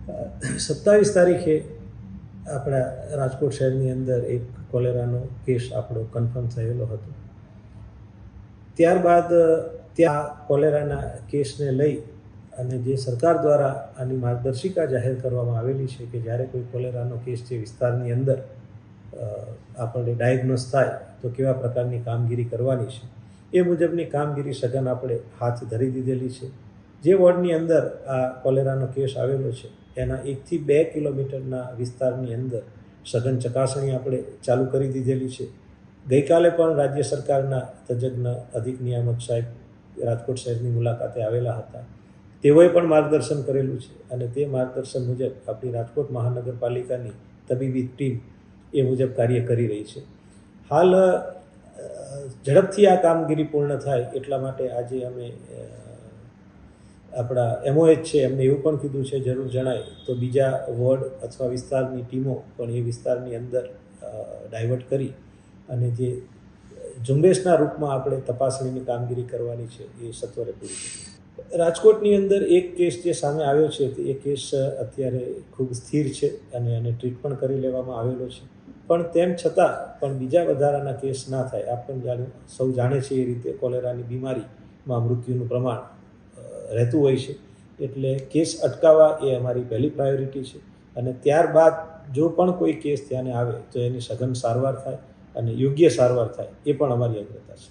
27 તારીખે આપણા રાજકોટ શહેરની અંદર એક કોલેરાનો કેસ આપણો કન્ફર્મ થયેલો હતો. ત્યારબાદ ત્યાં કોલેરાના કેસને લઈ અને જે સરકાર દ્વારા આની માર્ગદર્શિકા જાહેર કરવામાં આવેલી છે કે જ્યારે કોઈ કોલેરાનો કેસ જે વિસ્તારની અંદર આપણને ડાયગ્નોસ થાય તો કેવા પ્રકારની કામગીરી કરવાની છે, એ મુજબની કામગીરી સઘન આપણે હાથ ધરી દીધેલી છે. જે વોર્ડની અંદર આ કોલેરાનો કેસ આવેલો છે એના 1 થી 2 કિલોમીટરના વિસ્તારની અંદર સઘન ચકાસણી આપણે ચાલુ કરી દીધેલી છે. ગઈકાલે પણ રાજ્ય સરકારના તજજ્ઞ અધિક નિયામક સાહેબ રાજકોટ શહેરની મુલાકાતે આવેલા હતા. તેઓએ પણ માર્ગદર્શન કરેલું છે અને તે માર્ગદર્શન મુજબ આપણી રાજકોટ મહાનગરપાલિકાની તબીબી ટીમ એ મુજબ કાર્ય કરી રહી છે. હાલ ઝડપથી આ કામગીરી પૂર્ણ થાય એટલા માટે આજે અમે આપણા MOH છે એમને એવું પણ કીધું છે જરૂર જણાય તો બીજા વોર્ડ અથવા વિસ્તારની ટીમો પણ એ વિસ્તારની અંદર ડાયવર્ટ કરી અને જે ઝુંબેશના રૂપમાં આપણે તપાસણીની કામગીરી કરવાની છે એ સત્વરે પૂરી કરીએ. રાજકોટની અંદર એક કેસ જે સામે આવ્યો છે એ કેસ અત્યારે ખૂબ સ્થિર છે અને એને ટ્રીટ પણ કરી લેવામાં આવેલો છે. પણ તેમ છતાં પણ બીજા વધારાના કેસ ના થાય, આપણે સૌ જાણે છે એ રીતે કોલેરાની બીમારીમાં મૃત્યુનું પ્રમાણ રહેતું હોય છે. એટલે કેસ અટકાવવા એ અમારી પહેલી પ્રાયોરિટી છે અને ત્યારબાદ જો પણ કોઈ કેસ ધ્યાને આવે તો એની સઘન સારવાર થાય અને યોગ્ય સારવાર થાય એ પણ અમારી અગ્રતા છે.